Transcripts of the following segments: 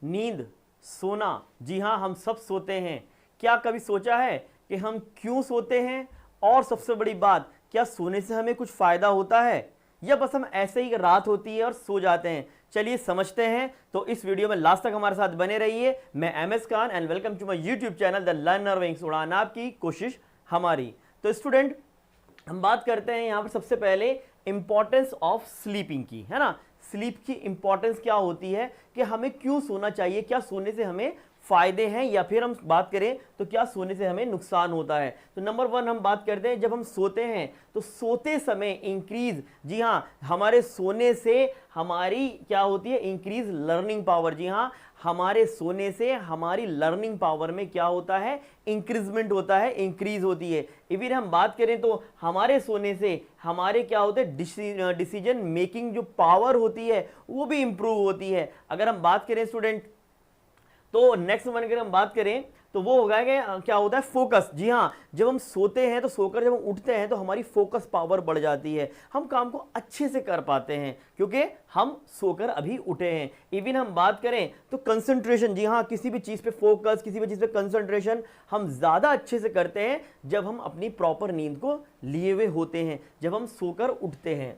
नींद, सोना, जी हाँ हम सब सोते हैं। क्या कभी सोचा है कि हम क्यों सोते हैं, और सबसे बड़ी बात, क्या सोने से हमें कुछ फायदा होता है या बस हम ऐसे ही रात होती है और सो जाते हैं? चलिए समझते हैं। तो इस वीडियो में लास्ट तक हमारे साथ बने रहिए। मैं MS Khan and welcome to my YouTube channel the learner wings. उड़ान आपकी, कोशिश हमारी। तो स्टूडेंट, हम बात करते हैं यहां पर सबसे पहले इंपॉर्टेंस ऑफ स्लीपिंग की, है ना। स्लीप की इंपॉर्टेंस क्या होती है, कि हमें क्यों सोना चाहिए, क्या सोने से हमें फायदे हैं, या फिर हम बात करें तो क्या सोने से हमें नुकसान होता है। तो नंबर 1 हम बात करते हैं, जब हम सोते हैं तो सोते समय इंक्रीज, जी हाँ हमारे सोने से हमारी क्या होती है, इंक्रीज लर्निंग पावर। जी हाँ, हमारे सोने से हमारी लर्निंग पावर में क्या होता है, इंक्रीजमेंट होता है, इंक्रीज होती है। इवन हम बात करें तो हमारे सोने से हमारे क्या होते हैं, डिसीजन मेकिंग जो पावर होती है वो भी इंप्रूव होती है। अगर हम बात करें स्टूडेंट, तो नेक्स्ट वन अगर हम बात करें तो वो होगा कि क्या होता है, फोकस। जी हाँ, जब हम सोते हैं तो सोकर जब हम उठते हैं तो हमारी फोकस पावर बढ़ जाती है, हम काम को अच्छे से कर पाते हैं क्योंकि हम सोकर अभी उठे हैं। इवन हम बात करें तो कंसंट्रेशन, जी हाँ किसी भी चीज पे फोकस, किसी भी चीज पे कंसंट्रेशन हम ज्यादा अच्छे से करते हैं जब हम अपनी प्रॉपर नींद को लिए हुए होते हैं, जब हम सोकर उठते हैं।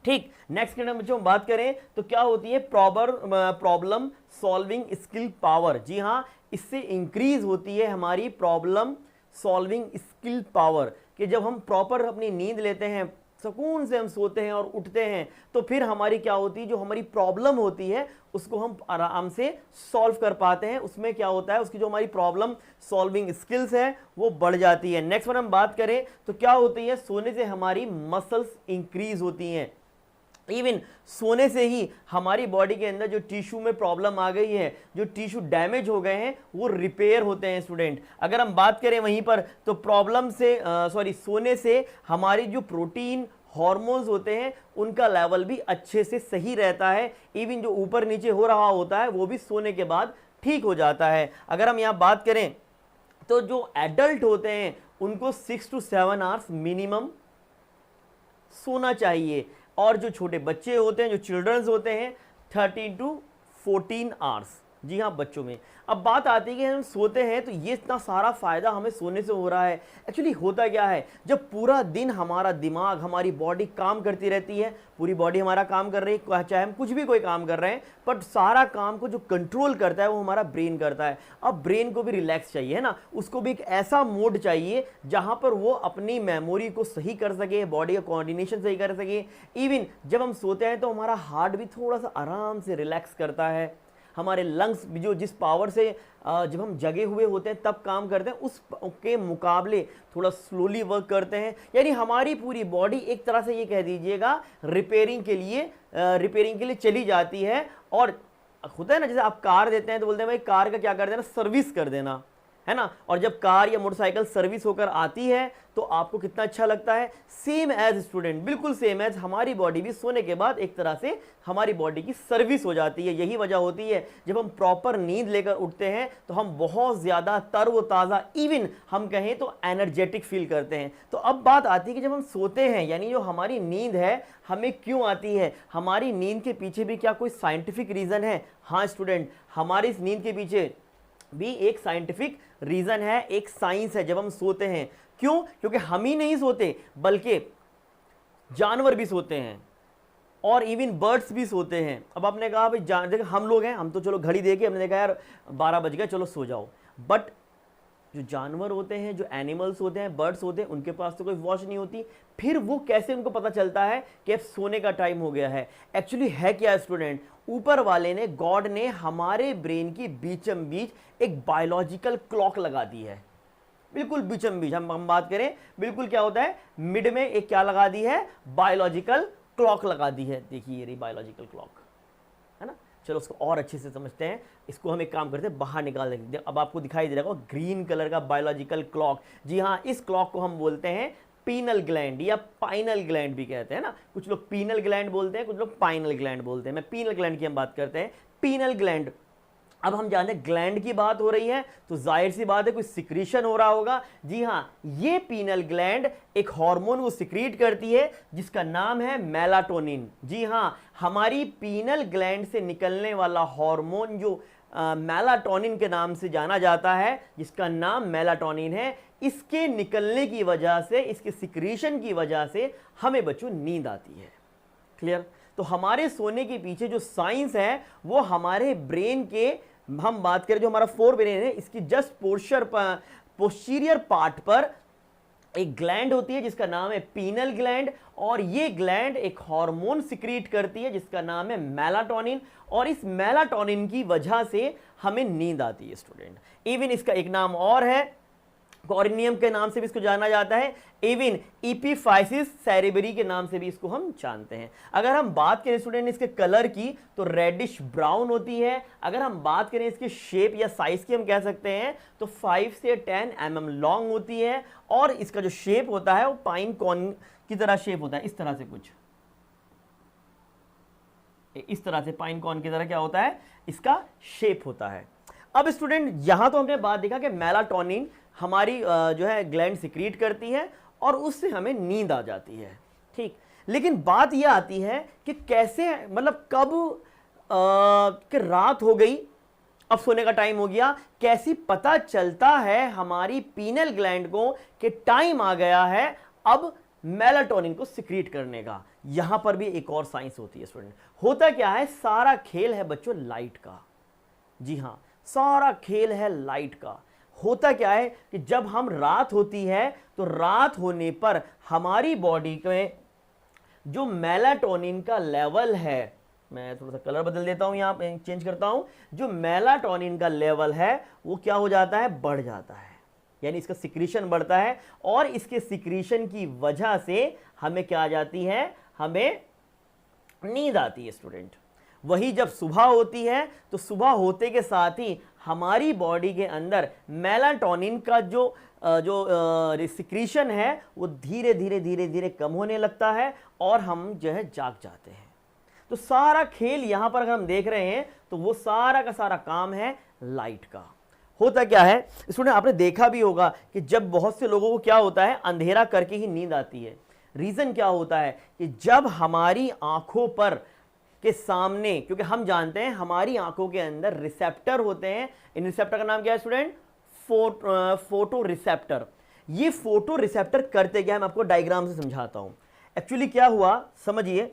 ठीक, नेक्स्ट नंबर जो हम बात करें तो क्या होती है, प्रॉब्लम सॉल्विंग स्किल पावर। जी हाँ, इससे इंक्रीज होती है हमारी प्रॉब्लम सॉल्विंग स्किल पावर, कि जब हम प्रॉपर अपनी नींद लेते हैं, सुकून से हम सोते हैं और उठते हैं, तो फिर हमारी क्या होती है, जो हमारी प्रॉब्लम होती है उसको हम आराम से सॉल्व कर पाते हैं। उसमें क्या होता है, उसकी जो हमारी प्रॉब्लम सॉल्विंग स्किल्स है वो बढ़ जाती है। नेक्स्ट वन हम बात करें तो क्या होती है, सोने से हमारी मसल्स इंक्रीज होती हैं। इवन सोने से ही हमारी बॉडी के अंदर जो टिश्यू में प्रॉब्लम आ गई है, जो टिश्यू डैमेज हो गए हैं, वो रिपेयर होते हैं स्टूडेंट। अगर हम बात करें वहीं पर तो प्रॉब्लम से सोने से हमारी जो प्रोटीन हार्मोन्स होते हैं उनका लेवल भी अच्छे से सही रहता है। इवन जो ऊपर नीचे हो रहा होता है वो भी सोने के बाद ठीक हो जाता है। अगर हम यहाँ बात करें तो जो एडल्ट होते हैं उनको 6 to 7 आवर्स मिनिमम सोना चाहिए, और जो छोटे बच्चे होते हैं, जो चिल्ड्रंस होते हैं, 13 to 14 आवर्स। जी हाँ, बच्चों में। अब बात आती है कि हम सोते हैं तो ये इतना सारा फायदा हमें सोने से हो रहा है। एक्चुअली होता क्या है, जब पूरा दिन हमारा दिमाग, हमारी बॉडी काम करती रहती है, पूरी बॉडी हमारा काम कर रही है, चाहे हम कुछ भी कोई काम कर रहे हैं, बट सारा काम को जो कंट्रोल करता है वो हमारा ब्रेन करता है। अब ब्रेन को भी रिलैक्स चाहिए, है ना, उसको भी एक ऐसा मोड चाहिए जहां पर वो अपनी मेमोरी को सही कर सके, बॉडी का कोऑर्डिनेशन सही कर सके। इवन जब हम सोते हैं तो हमारा हार्ट भी थोड़ा सा आराम से रिलैक्स करता है, हमारे लंग्स भी जो जिस पावर से जब हम जगे हुए होते हैं तब काम करते हैं उस के मुकाबले थोड़ा स्लोली वर्क करते हैं। यानी हमारी पूरी बॉडी एक तरह से ये कह दीजिएगा रिपेयरिंग के लिए चली जाती है। और होता है ना, जैसे आप कार देते हैं तो बोलते हैं भाई कार का क्या कर देना, सर्विस कर देना, है ना। और जब कार या मोटरसाइकिल सर्विस होकर आती है तो आपको कितना अच्छा लगता है। सेम एज स्टूडेंट, बिल्कुल सेम एज हमारी बॉडी भी सोने के बाद एक तरह से हमारी बॉडी की सर्विस हो जाती है। यही वजह होती है जब हम प्रॉपर नींद लेकर उठते हैं तो हम बहुत ज्यादा तरोताजा, इवन हम कहें तो एनर्जेटिक फील करते हैं। तो अब बात आती है कि जब हम सोते हैं, यानी जो हमारी नींद है हमें क्यों आती है, हमारी नींद के पीछे भी क्या कोई साइंटिफिक रीजन है? हाँ स्टूडेंट, हमारी इस नींद के पीछे भी एक साइंटिफिक रीजन है, एक साइंस है। जब हम सोते हैं, क्यों? क्योंकि हम ही नहीं सोते बल्कि जानवर भी सोते हैं और इवन बर्ड्स भी सोते हैं। अब आपने कहा भाई देखो हम लोग हैं, हम तो चलो घड़ी देके हमने देखा यार 12 बज गए चलो सो जाओ, बट जो जानवर होते हैं, जो एनिमल्स होते हैं, बर्ड्स होते हैं, उनके पास तो कोई वॉच नहीं होती। फिर वो कैसे उनको पता चलता है कि अब सोने का टाइम हो गया है? एक्चुअली है क्या स्टूडेंट, ऊपर वाले ने, गॉड ने हमारे ब्रेन की बीचम बीच एक बायोलॉजिकल क्लॉक लगा दी है। बिल्कुल बीचम बीच हम बात करें, बिल्कुल क्या होता है, मिड में एक क्या लगा दी है, बायोलॉजिकल क्लॉक लगा दी है। देखिए ये रही बायोलॉजिकल क्लॉक, है ना। चलो उसको और अच्छे से समझते हैं। इसको हम एक काम करते हैं, बाहर निकाल देंगे। अब आपको दिखाई दे रहा होगा ग्रीन कलर का बायोलॉजिकल क्लॉक। जी हाँ, इस क्लॉक को हम बोलते हैं पीनल ग्लैंड या पाइनल ग्लैंड भी कहते हैं ना। कुछ लोग पीनल ग्लैंड बोलते हैं, कुछ लोग पाइनल ग्लैंड बोलते हैं। मैं पीनल ग्लैंड की हम बात करते हैं, पीनल ग्लैंड। अब हम जानते हैं ग्लैंड की बात हो रही है तो जाहिर सी बात है कोई सिक्रीशन हो रहा होगा। जी हाँ, ये पीनल ग्लैंड एक हार्मोन वो सिक्रीट करती है जिसका नाम है मेलाटोनिन। जी हाँ, हमारी पीनल ग्लैंड से निकलने वाला हार्मोन जो मेलाटोनिन के नाम से जाना जाता है, जिसका नाम मेलाटोनिन है। इसके निकलने की वजह से, इसके सिक्रीशन की वजह से हमें बच्चों नींद आती है। क्लियर? तो हमारे सोने के पीछे जो साइंस है वो हमारे ब्रेन के, हम बात करें जो हमारा फोर ब्रेन है, इसकी जस्ट पोस्टीरियर पार्ट पर एक ग्लैंड होती है जिसका नाम है पीनल ग्लैंड, और ये ग्लैंड एक हार्मोन सिक्रीट करती है जिसका नाम है मेलाटोनिन, और इस मेलाटोनिन की वजह से हमें नींद आती है स्टूडेंट। इवन इसका एक नाम और है, कॉर्नियम के नाम से भी इसको जाना जाता है, इवन इपीफाइसिस सेरेब्री के नाम से भी इसको हम जानते हैं। अगर हम बात करें स्टूडेंट इसके कलर की तो रेडिश ब्राउन होती है। अगर हम बात करें इसके शेप या साइज की, हम कह सकते हैं तो 5 से 10 mm लॉन्ग होती है, और इसका जो शेप होता है वो पाइन कॉर्न की तरह शेप होता है, इस तरह से, कुछ इस तरह से पाइन कॉर्न की तरह क्या होता है, इसका शेप होता है। अब स्टूडेंट यहां तो हमने बात देखा कि मेलाटोनिन हमारी जो है ग्लैंड सिक्रीट करती है और उससे हमें नींद आ जाती है, ठीक। लेकिन बात यह आती है कि कैसे, मतलब कब कि रात हो गई, अब सोने का टाइम हो गया, कैसे पता चलता है हमारी पीनल ग्लैंड को कि टाइम आ गया है अब मेलाटोनिन को सिक्रीट करने का। यहां पर भी एक और साइंस होती है स्टूडेंट। होता क्या है, सारा खेल है बच्चों लाइट का। जी हां, सारा खेल है लाइट का। होता क्या है कि जब हम रात होती है तो रात होने पर हमारी बॉडी में जो मेलाटोनिन का लेवल है, मैं थोड़ा सा कलर बदल देता हूं, यहां पे चेंज करता हूं, जो मेलाटोनिन का लेवल है वो क्या हो जाता है, बढ़ जाता है, यानी इसका सिक्रीशन बढ़ता है, और इसके सिक्रीशन की वजह से हमें क्या आ जाती है, हमें नींद आती है स्टूडेंट। वही जब सुबह होती है तो सुबह होते के साथ ही हमारी बॉडी के अंदर मेलाटोनिन का जो सिक्रीशन है वो धीरे धीरे धीरे धीरे कम होने लगता है और हम जो है जाग जाते हैं। तो सारा खेल यहां पर अगर हम देख रहे हैं तो वो सारा का सारा काम है लाइट का। होता क्या है स्टूडेंट, आपने देखा भी होगा कि जब बहुत से लोगों को क्या होता है, अंधेरा करके ही नींद आती है। रीजन क्या होता है कि जब हमारी आंखों पर के सामने, क्योंकि हम जानते हैं हमारी आंखों के अंदर रिसेप्टर होते हैं। इन रिसेप्टर का नाम क्या है स्टूडेंट, फोटो रिसेप्टर। ये फोटो रिसेप्टर करते क्या है, मैं आपको डायग्राम से समझाता हूं। एक्चुअली क्या हुआ समझिए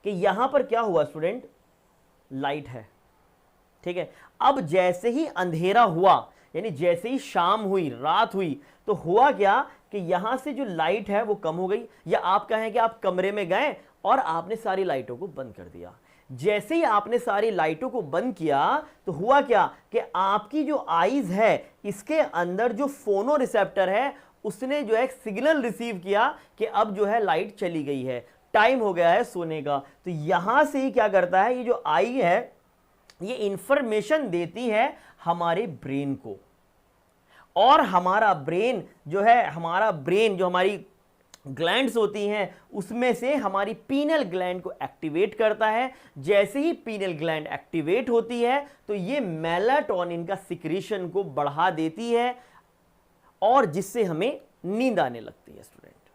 कि यहां पर क्या हुआ स्टूडेंट, लाइट है, ठीक है। अब जैसे ही अंधेरा हुआ, यानी जैसे ही शाम हुई, रात हुई, तो हुआ क्या कि यहां से जो लाइट है वो कम हो गई। या आप कहें कि आप कमरे में गए और आपने सारी लाइटों को बंद कर दिया। जैसे ही आपने सारी लाइटों को बंद किया तो हुआ क्या कि आपकी जो आईज है इसके अंदर जो फोनो रिसेप्टर है उसने जो है सिग्नल रिसीव किया कि अब जो है लाइट चली गई है, टाइम हो गया है सोने का। तो यहां से ही क्या करता है, ये जो आई है ये इंफॉर्मेशन देती है हमारे ब्रेन को, और हमारा ब्रेन जो है, हमारा ब्रेन जो हमारी ग्लैंड्स होती हैं उसमें से हमारी पीनल ग्लैंड को एक्टिवेट करता है। जैसे ही पीनल ग्लैंड एक्टिवेट होती है तो ये मेलाटोनिन का सिक्रीशन को बढ़ा देती है और जिससे हमें नींद आने लगती है स्टूडेंट।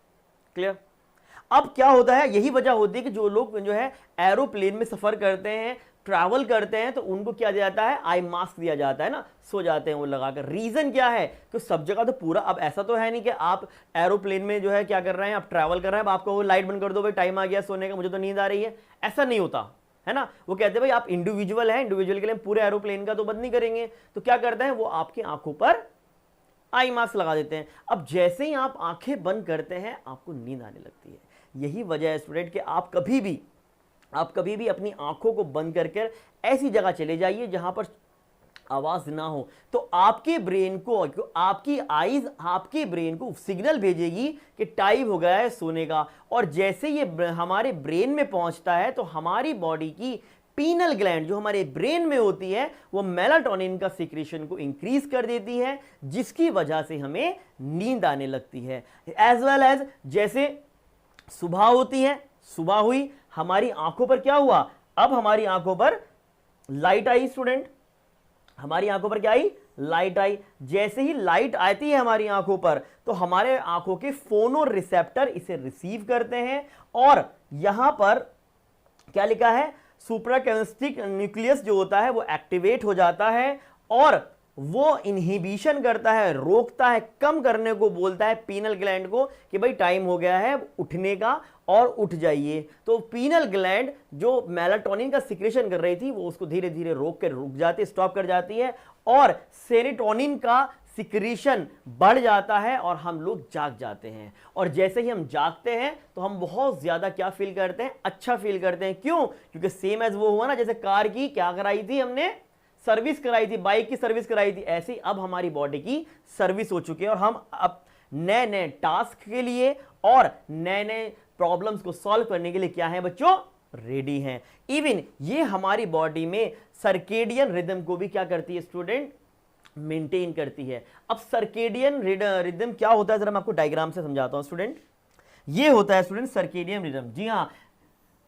क्लियर? अब क्या होता है, यही वजह होती है कि जो लोग जो है एरोप्लेन में सफर करते हैं, ट्रैवल करते हैं, तो उनको क्या दिया जाता है, आई मास्क दिया जाता है ना, सो जाते हैं वो लगाकर। रीजन क्या है कि सब जगह तो पूरा, अब ऐसा तो है नहीं कि आप एरोप्लेन में जो है क्या कर रहे हैं, आप ट्रैवल कर रहे हैं, अब आपको वो लाइट बंद कर दो, भाई टाइम आ गया सोने का, मुझे तो नींद आ रही है, ऐसा नहीं होता है ना। वो कहते हैं भाई आप इंडिविजुअल हैं, इंडिविजुअल के लिए पूरे एरोप्लेन का तो बंद नहीं करेंगे। तो क्या करते हैं, वो आपकी आंखों पर आई मास्क लगा देते हैं। अब जैसे ही आप आंखें बंद करते हैं आपको नींद आने लगती है। यही वजह है स्टूडेंट कि आप कभी भी अपनी आंखों को बंद करके ऐसी जगह चले जाइए जहां पर आवाज ना हो, तो आपके ब्रेन को, आपकी आईज आपके ब्रेन को सिग्नल भेजेगी कि टाइम हो गया है सोने का। और जैसे ये हमारे ब्रेन में पहुंचता है तो हमारी बॉडी की पीनल ग्लैंड जो हमारे ब्रेन में होती है वो मेलाटोनिन का सिक्रीशन को इंक्रीज कर देती है, जिसकी वजह से हमें नींद आने लगती है। एज वेल एज जैसे सुबह होती है, सुबह हुई, हमारी आंखों पर क्या हुआ, अब हमारी आंखों पर लाइट आई स्टूडेंट, हमारी आंखों पर क्या आई, लाइट आई। जैसे ही लाइट आती है हमारी आंखों पर तो हमारे आंखों के फोनो रिसेप्टर इसे रिसीव करते हैं, और यहां पर क्या लिखा है, सुप्राक्यूस्टिक न्यूक्लियस जो होता है वो एक्टिवेट हो जाता है और वो इनहिबिशन करता है, रोकता है, कम करने को बोलता है पीनल ग्लैंड को कि भाई टाइम हो गया है उठने का और उठ जाइए। तो पीनल ग्लैंड जो मेलाटोनिन का सिक्रेशन कर रही थी वो उसको धीरे धीरे रुक जाती है, स्टॉप कर जाती है और सेरोटोनिन का सिक्रेशन बढ़ जाता है और हम लोग जाग जाते हैं। और जैसे ही हम जागते हैं तो हम बहुत ज्यादा क्या फील करते हैं, अच्छा फील करते हैं। क्यों? क्योंकि सेम एज वो हुआ ना, जैसे कार की क्या कराई थी हमने, सर्विस कराई थी, बाइक की सर्विस कराई थी, ऐसी अब हमारी बॉडी की सर्विस हो चुकी है और हम अब नए नए टास्क के लिए और नए नए प्रॉब्लम्स को सॉल्व करने के लिए क्या है बच्चों, रेडी हैं। इवन ये हमारी बॉडी में सर्केडियन रिदम को भी क्या करती है स्टूडेंट, मेंटेन करती है। अब सर्केडियन रिदम क्या होता है जरा मैं आपको डायग्राम से समझाता हूं स्टूडेंट। ये होता है स्टूडेंट सर्केडियन रिदम। जी हां,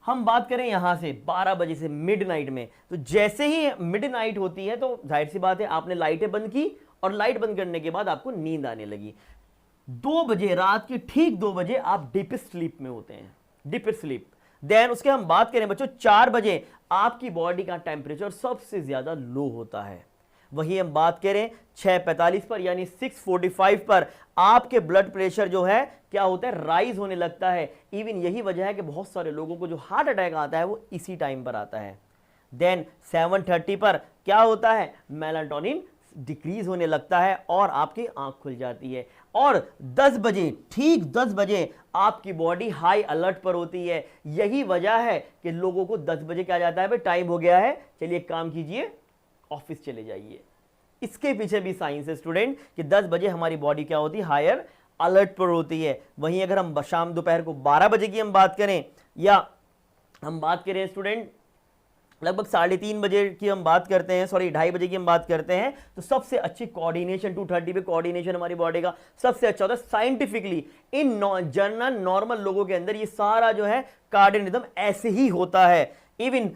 हम बात करें यहां से 12 बजे से मिडनाइट में, तो जैसे ही मिडनाइट होती है तो जाहिर सी बात है आपने लाइटें बंद की और लाइट बंद करने के बाद आपको नींद आने लगी। 2 बजे, रात के ठीक 2 बजे आप डीप स्लीप में होते हैं, डीप स्लीप। देन उसके हम बात करें बच्चों 4 बजे आपकी बॉडी का टेम्परेचर सबसे ज्यादा लो होता है। वही हम बात करें 6:45 पर यानी 6:45 पर आपके ब्लड प्रेशर जो है क्या होता है, राइज होने लगता है। इवन यही वजह है कि बहुत सारे लोगों को जो हार्ट अटैक आता है वो इसी टाइम पर आता है। देन 7:30 पर क्या होता है, मेलाटोनिन डिक्रीज होने लगता है और आपकी आंख खुल जाती है। और 10 बजे, ठीक 10 बजे आपकी बॉडी हाई अलर्ट पर होती है। यही वजह है कि लोगों को 10 बजे क्या जाता है, भाई टाइम हो गया है, चलिए काम कीजिए, ऑफिस चले जाइए। इसके पीछे भी साइंस है स्टूडेंट कि 10 बजे हमारी बॉडी क्या होती है, हायर अलर्ट पर होती है। वहीं अगर हम शाम दोपहर को 12 बजे की हम बात करें या हम बात करें स्टूडेंट लगभग 3:30 बजे की हम बात करते हैं, सॉरी 2:30 बजे की हम बात करते हैं, तो सबसे अच्छी कोऑर्डिनेशन 2:30 पे कोऑर्डिनेशन हमारी बॉडी का सबसे अच्छा होता है। साइंटिफिकली इन जनरल नॉर्मल लोगों के अंदर ये सारा जो है कार्डियन रिदम ऐसे ही होता है। इवन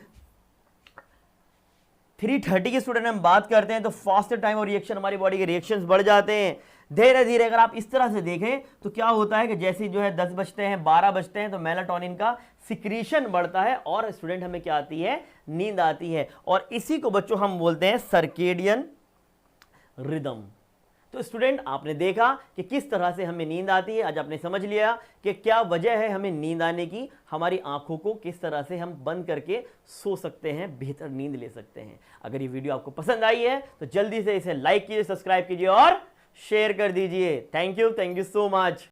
3:30 के स्टूडेंट हम बात करते हैं तो फास्टर टाइम और रिएक्शन, हमारी बॉडी के रिएक्शंस बढ़ जाते हैं धीरे धीरे। अगर आप इस तरह से देखें तो क्या होता है कि जैसे जो है 10 बजते हैं, 12 बजते हैं तो मेलाटोनिन का सिक्रीशन बढ़ता है और स्टूडेंट हमें क्या आती है, नींद आती है। और इसी को बच्चों हम बोलते हैं सर्केडियन रिदम। तो स्टूडेंट आपने देखा कि किस तरह से हमें नींद आती है। आज आपने समझ लिया कि क्या वजह है हमें नींद आने की, हमारी आंखों को किस तरह से हम बंद करके सो सकते हैं, बेहतर नींद ले सकते हैं। अगर ये वीडियो आपको पसंद आई है तो जल्दी से इसे लाइक कीजिए, सब्सक्राइब कीजिए और शेयर कर दीजिए। Thank you so much.